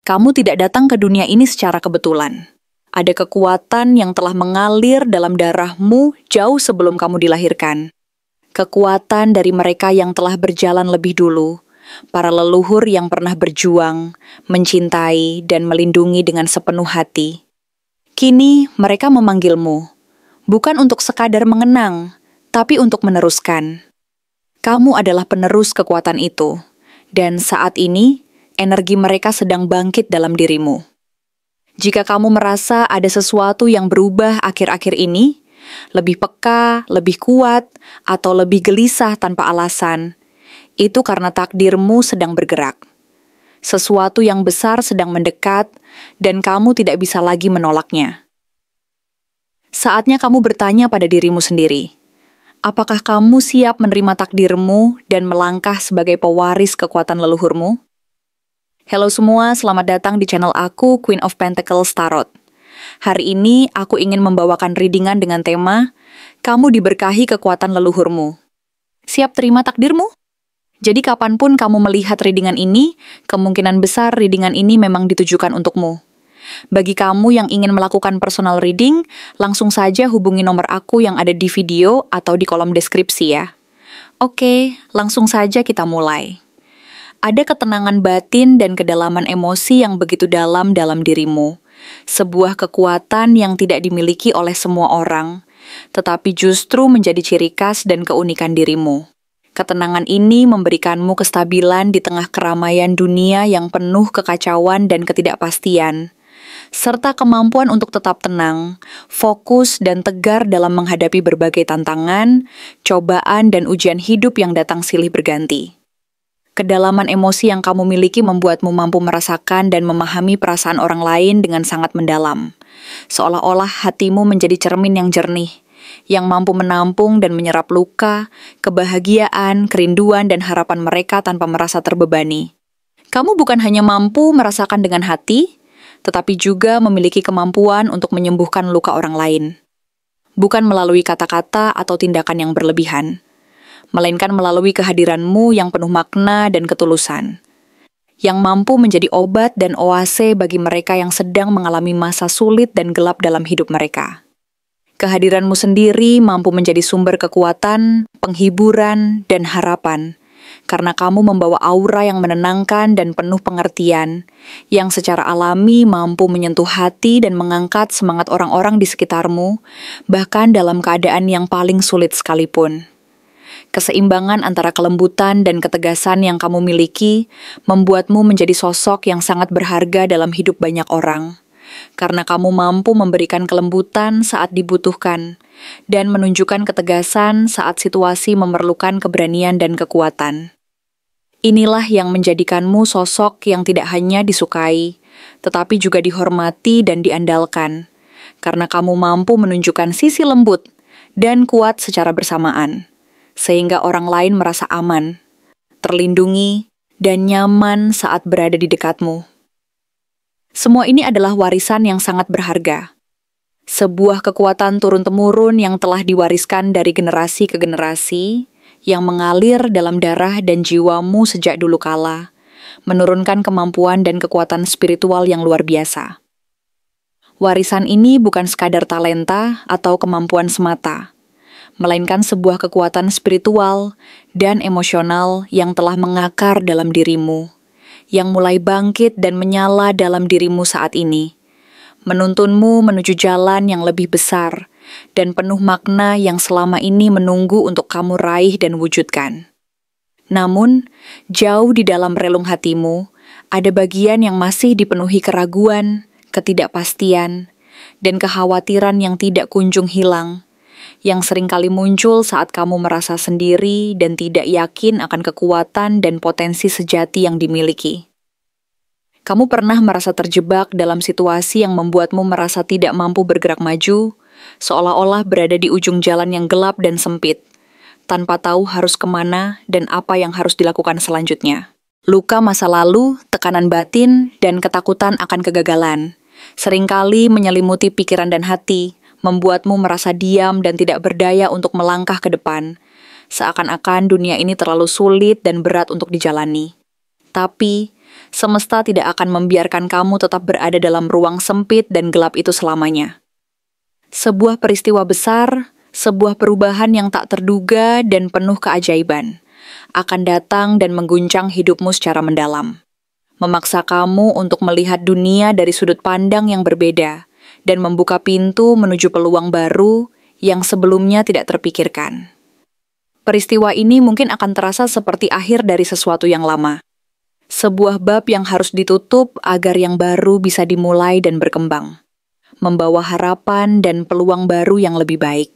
Kamu tidak datang ke dunia ini secara kebetulan. Ada kekuatan yang telah mengalir dalam darahmu jauh sebelum kamu dilahirkan. Kekuatan dari mereka yang telah berjalan lebih dulu, para leluhur yang pernah berjuang, mencintai, dan melindungi dengan sepenuh hati. Kini mereka memanggilmu, bukan untuk sekadar mengenang, tapi untuk meneruskan. Kamu adalah penerus kekuatan itu, dan saat ini, energi mereka sedang bangkit dalam dirimu. Jika kamu merasa ada sesuatu yang berubah akhir-akhir ini, lebih peka, lebih kuat, atau lebih gelisah tanpa alasan, itu karena takdirmu sedang bergerak. Sesuatu yang besar sedang mendekat, dan kamu tidak bisa lagi menolaknya. Saatnya kamu bertanya pada dirimu sendiri, apakah kamu siap menerima takdirmu dan melangkah sebagai pewaris kekuatan leluhurmu? Halo semua, selamat datang di channel aku, Queen of Pentacles Tarot. Hari ini aku ingin membawakan readingan dengan tema, kamu diberkahi kekuatan leluhurmu. Siap terima takdirmu? Jadi kapanpun kamu melihat readingan ini, kemungkinan besar readingan ini memang ditujukan untukmu. Bagi kamu yang ingin melakukan personal reading, langsung saja hubungi nomor aku yang ada di video atau di kolom deskripsi ya. Oke, langsung saja kita mulai. Ada ketenangan batin dan kedalaman emosi yang begitu dalam dirimu. Sebuah kekuatan yang tidak dimiliki oleh semua orang, tetapi justru menjadi ciri khas dan keunikan dirimu. Ketenangan ini memberikanmu kestabilan di tengah keramaian dunia yang penuh kekacauan dan ketidakpastian, serta kemampuan untuk tetap tenang, fokus, dan tegar dalam menghadapi berbagai tantangan, cobaan, dan ujian hidup yang datang silih berganti. Kedalaman emosi yang kamu miliki membuatmu mampu merasakan dan memahami perasaan orang lain dengan sangat mendalam. Seolah-olah hatimu menjadi cermin yang jernih, yang mampu menampung dan menyerap luka, kebahagiaan, kerinduan, dan harapan mereka tanpa merasa terbebani. Kamu bukan hanya mampu merasakan dengan hati, tetapi juga memiliki kemampuan untuk menyembuhkan luka orang lain. Bukan melalui kata-kata atau tindakan yang berlebihan, melainkan melalui kehadiranmu yang penuh makna dan ketulusan, yang mampu menjadi obat dan oase bagi mereka yang sedang mengalami masa sulit dan gelap dalam hidup mereka. Kehadiranmu sendiri mampu menjadi sumber kekuatan, penghiburan, dan harapan, karena kamu membawa aura yang menenangkan dan penuh pengertian, yang secara alami mampu menyentuh hati dan mengangkat semangat orang-orang di sekitarmu, bahkan dalam keadaan yang paling sulit sekalipun. Keseimbangan antara kelembutan dan ketegasan yang kamu miliki membuatmu menjadi sosok yang sangat berharga dalam hidup banyak orang, karena kamu mampu memberikan kelembutan saat dibutuhkan dan menunjukkan ketegasan saat situasi memerlukan keberanian dan kekuatan. Inilah yang menjadikanmu sosok yang tidak hanya disukai, tetapi juga dihormati dan diandalkan, karena kamu mampu menunjukkan sisi lembut dan kuat secara bersamaan, sehingga orang lain merasa aman, terlindungi, dan nyaman saat berada di dekatmu. Semua ini adalah warisan yang sangat berharga. Sebuah kekuatan turun-temurun yang telah diwariskan dari generasi ke generasi, yang mengalir dalam darah dan jiwamu sejak dulu kala, menurunkan kemampuan dan kekuatan spiritual yang luar biasa. Warisan ini bukan sekadar talenta atau kemampuan semata, melainkan sebuah kekuatan spiritual dan emosional yang telah mengakar dalam dirimu, yang mulai bangkit dan menyala dalam dirimu saat ini, menuntunmu menuju jalan yang lebih besar dan penuh makna yang selama ini menunggu untuk kamu raih dan wujudkan. Namun, jauh di dalam relung hatimu, ada bagian yang masih dipenuhi keraguan, ketidakpastian, dan kekhawatiran yang tidak kunjung hilang, yang seringkali muncul saat kamu merasa sendiri dan tidak yakin akan kekuatan dan potensi sejati yang dimiliki. Kamu pernah merasa terjebak dalam situasi yang membuatmu merasa tidak mampu bergerak maju, seolah-olah berada di ujung jalan yang gelap dan sempit, tanpa tahu harus kemana dan apa yang harus dilakukan selanjutnya. Luka masa lalu, tekanan batin, dan ketakutan akan kegagalan seringkali menyelimuti pikiran dan hati, membuatmu merasa diam dan tidak berdaya untuk melangkah ke depan, seakan-akan dunia ini terlalu sulit dan berat untuk dijalani. Tapi, Semesta tidak akan membiarkan kamu tetap berada dalam ruang sempit dan gelap itu selamanya. Sebuah peristiwa besar, sebuah perubahan yang tak terduga dan penuh keajaiban, akan datang dan mengguncang hidupmu secara mendalam. Memaksa kamu untuk melihat dunia dari sudut pandang yang berbeda, dan membuka pintu menuju peluang baru yang sebelumnya tidak terpikirkan. Peristiwa ini mungkin akan terasa seperti akhir dari sesuatu yang lama. Sebuah bab yang harus ditutup agar yang baru bisa dimulai dan berkembang. Membawa harapan dan peluang baru yang lebih baik.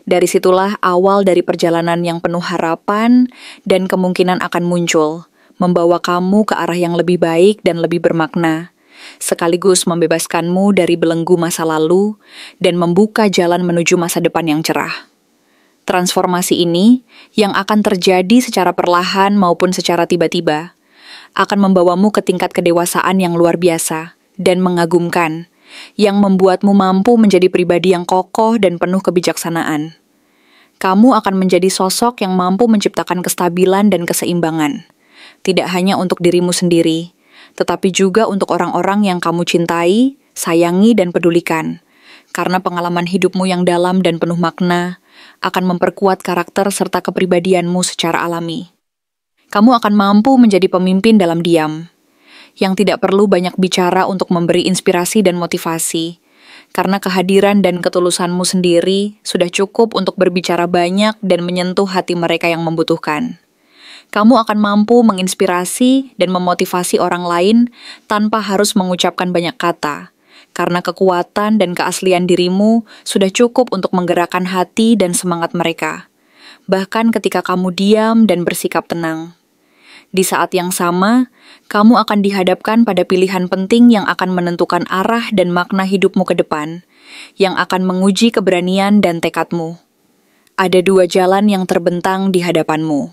Dari situlah awal dari perjalanan yang penuh harapan dan kemungkinan akan muncul, membawa kamu ke arah yang lebih baik dan lebih bermakna, sekaligus membebaskanmu dari belenggu masa lalu dan membuka jalan menuju masa depan yang cerah. Transformasi ini, yang akan terjadi secara perlahan maupun secara tiba-tiba, akan membawamu ke tingkat kedewasaan yang luar biasa dan mengagumkan, yang membuatmu mampu menjadi pribadi yang kokoh dan penuh kebijaksanaan. Kamu akan menjadi sosok yang mampu menciptakan kestabilan dan keseimbangan, tidak hanya untuk dirimu sendiri, tetapi juga untuk orang-orang yang kamu cintai, sayangi, dan pedulikan. Karena pengalaman hidupmu yang dalam dan penuh makna akan memperkuat karakter serta kepribadianmu secara alami. Kamu akan mampu menjadi pemimpin dalam diam, yang tidak perlu banyak bicara untuk memberi inspirasi dan motivasi, karena kehadiran dan ketulusanmu sendiri sudah cukup untuk berbicara banyak dan menyentuh hati mereka yang membutuhkan. Kamu akan mampu menginspirasi dan memotivasi orang lain tanpa harus mengucapkan banyak kata, karena kekuatan dan keaslian dirimu sudah cukup untuk menggerakkan hati dan semangat mereka, bahkan ketika kamu diam dan bersikap tenang. Di saat yang sama, kamu akan dihadapkan pada pilihan penting yang akan menentukan arah dan makna hidupmu ke depan, yang akan menguji keberanian dan tekadmu. Ada dua jalan yang terbentang di hadapanmu.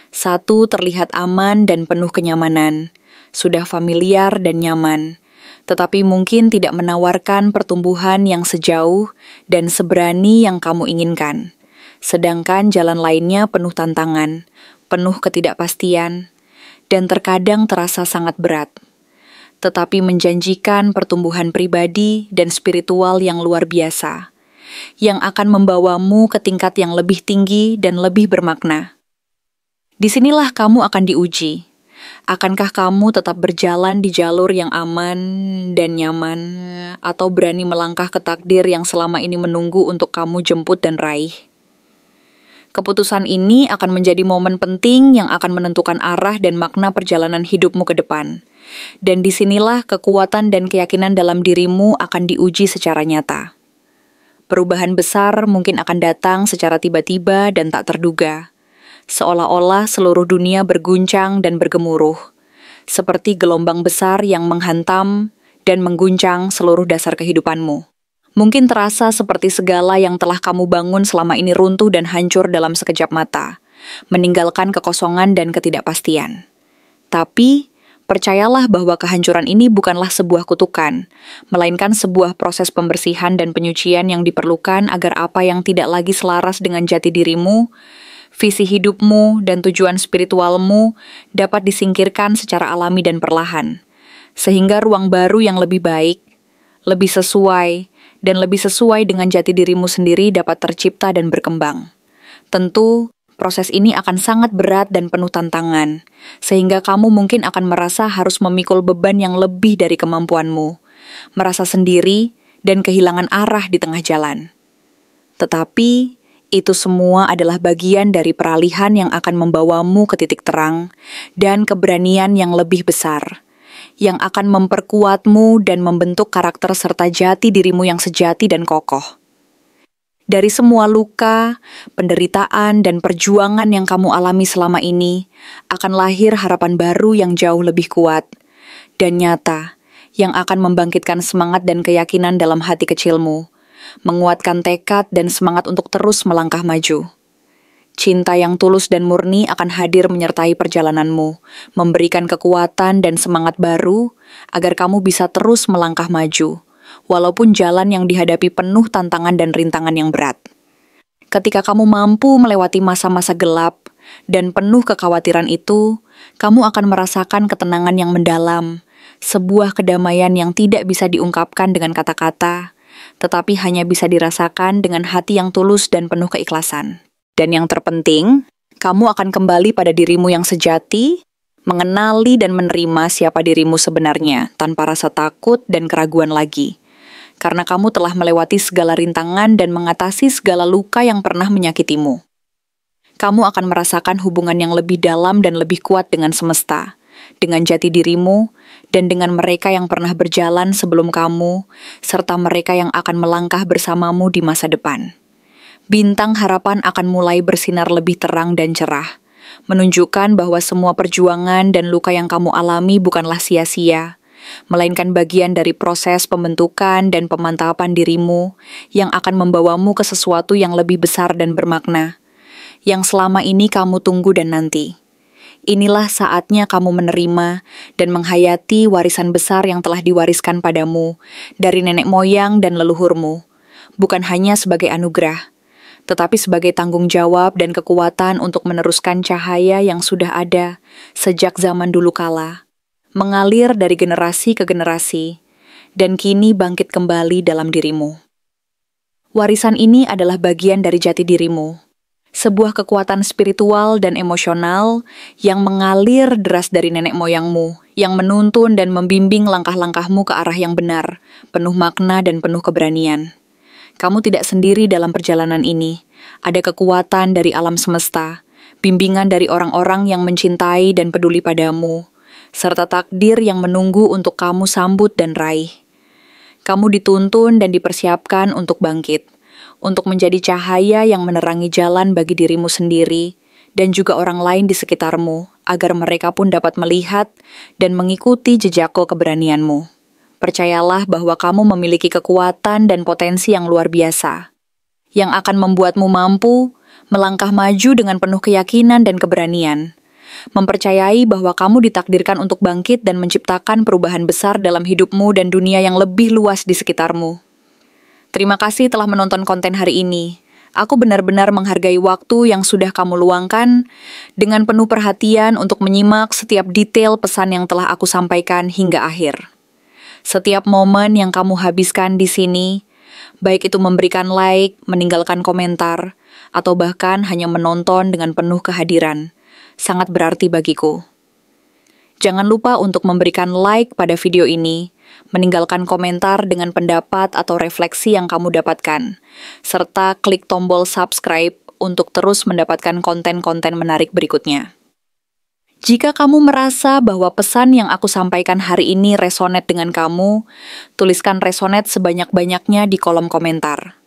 Satu terlihat aman dan penuh kenyamanan, sudah familiar dan nyaman, tetapi mungkin tidak menawarkan pertumbuhan yang sejauh dan seberani yang kamu inginkan. Sedangkan jalan lainnya penuh tantangan, penuh ketidakpastian, dan terkadang terasa sangat berat, tetapi menjanjikan pertumbuhan pribadi dan spiritual yang luar biasa, yang akan membawamu ke tingkat yang lebih tinggi dan lebih bermakna. Disinilah kamu akan diuji. Akankah kamu tetap berjalan di jalur yang aman dan nyaman, atau berani melangkah ke takdir yang selama ini menunggu untuk kamu jemput dan raih? Keputusan ini akan menjadi momen penting yang akan menentukan arah dan makna perjalanan hidupmu ke depan. Dan disinilah kekuatan dan keyakinan dalam dirimu akan diuji secara nyata. Perubahan besar mungkin akan datang secara tiba-tiba dan tak terduga. Seolah-olah seluruh dunia berguncang dan bergemuruh, seperti gelombang besar yang menghantam dan mengguncang seluruh dasar kehidupanmu. Mungkin terasa seperti segala yang telah kamu bangun selama ini runtuh dan hancur dalam sekejap mata, meninggalkan kekosongan dan ketidakpastian. Tapi, percayalah bahwa kehancuran ini bukanlah sebuah kutukan, melainkan sebuah proses pembersihan dan penyucian yang diperlukan agar apa yang tidak lagi selaras dengan jati dirimu, visi hidupmu, dan tujuan spiritualmu dapat disingkirkan secara alami dan perlahan, sehingga ruang baru yang lebih baik, lebih sesuai, dan lebih sesuai dengan jati dirimu sendiri dapat tercipta dan berkembang. Tentu, proses ini akan sangat berat dan penuh tantangan, sehingga kamu mungkin akan merasa harus memikul beban yang lebih dari kemampuanmu, merasa sendiri, dan kehilangan arah di tengah jalan. Tetapi, itu semua adalah bagian dari peralihan yang akan membawamu ke titik terang dan keberanian yang lebih besar, yang akan memperkuatmu dan membentuk karakter serta jati dirimu yang sejati dan kokoh. Dari semua luka, penderitaan, dan perjuangan yang kamu alami selama ini, akan lahir harapan baru yang jauh lebih kuat dan nyata, yang akan membangkitkan semangat dan keyakinan dalam hati kecilmu, menguatkan tekad dan semangat untuk terus melangkah maju. Cinta yang tulus dan murni akan hadir menyertai perjalananmu, memberikan kekuatan dan semangat baru agar kamu bisa terus melangkah maju, walaupun jalan yang dihadapi penuh tantangan dan rintangan yang berat. Ketika kamu mampu melewati masa-masa gelap dan penuh kekhawatiran itu, kamu akan merasakan ketenangan yang mendalam, sebuah kedamaian yang tidak bisa diungkapkan dengan kata-kata, tetapi hanya bisa dirasakan dengan hati yang tulus dan penuh keikhlasan. Dan yang terpenting, kamu akan kembali pada dirimu yang sejati, mengenali dan menerima siapa dirimu sebenarnya tanpa rasa takut dan keraguan lagi. Karena kamu telah melewati segala rintangan dan mengatasi segala luka yang pernah menyakitimu. Kamu akan merasakan hubungan yang lebih dalam dan lebih kuat dengan semesta, dengan jati dirimu, dan dengan mereka yang pernah berjalan sebelum kamu, serta mereka yang akan melangkah bersamamu di masa depan. Bintang harapan akan mulai bersinar lebih terang dan cerah, menunjukkan bahwa semua perjuangan dan luka yang kamu alami bukanlah sia-sia, melainkan bagian dari proses pembentukan dan pemantapan dirimu yang akan membawamu ke sesuatu yang lebih besar dan bermakna, yang selama ini kamu tunggu dan nanti. Inilah saatnya kamu menerima dan menghayati warisan besar yang telah diwariskan padamu dari nenek moyang dan leluhurmu, bukan hanya sebagai anugerah, tetapi sebagai tanggung jawab dan kekuatan untuk meneruskan cahaya yang sudah ada sejak zaman dulu kala, mengalir dari generasi ke generasi, dan kini bangkit kembali dalam dirimu. Warisan ini adalah bagian dari jati dirimu, sebuah kekuatan spiritual dan emosional yang mengalir deras dari nenek moyangmu, yang menuntun dan membimbing langkah-langkahmu ke arah yang benar, penuh makna dan penuh keberanian. Kamu tidak sendiri dalam perjalanan ini. Ada kekuatan dari alam semesta, bimbingan dari orang-orang yang mencintai dan peduli padamu, serta takdir yang menunggu untuk kamu sambut dan raih. Kamu dituntun dan dipersiapkan untuk bangkit, untuk menjadi cahaya yang menerangi jalan bagi dirimu sendiri dan juga orang lain di sekitarmu, agar mereka pun dapat melihat dan mengikuti jejakku keberanianmu. Percayalah bahwa kamu memiliki kekuatan dan potensi yang luar biasa, yang akan membuatmu mampu melangkah maju dengan penuh keyakinan dan keberanian, mempercayai bahwa kamu ditakdirkan untuk bangkit dan menciptakan perubahan besar dalam hidupmu dan dunia yang lebih luas di sekitarmu. Terima kasih telah menonton konten hari ini. Aku benar-benar menghargai waktu yang sudah kamu luangkan dengan penuh perhatian untuk menyimak setiap detail pesan yang telah aku sampaikan hingga akhir. Setiap momen yang kamu habiskan di sini, baik itu memberikan like, meninggalkan komentar, atau bahkan hanya menonton dengan penuh kehadiran, sangat berarti bagiku. Jangan lupa untuk memberikan like pada video ini, meninggalkan komentar dengan pendapat atau refleksi yang kamu dapatkan, serta klik tombol subscribe untuk terus mendapatkan konten-konten menarik berikutnya. Jika kamu merasa bahwa pesan yang aku sampaikan hari ini resonate dengan kamu, tuliskan resonate sebanyak-banyaknya di kolom komentar.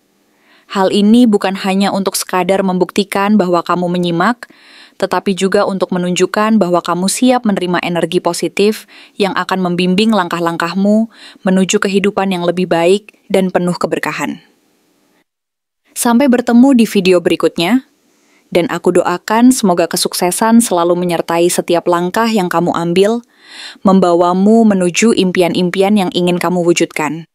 Hal ini bukan hanya untuk sekadar membuktikan bahwa kamu menyimak, tetapi juga untuk menunjukkan bahwa kamu siap menerima energi positif yang akan membimbing langkah-langkahmu menuju kehidupan yang lebih baik dan penuh keberkahan. Sampai bertemu di video berikutnya, dan aku doakan semoga kesuksesan selalu menyertai setiap langkah yang kamu ambil, membawamu menuju impian-impian yang ingin kamu wujudkan.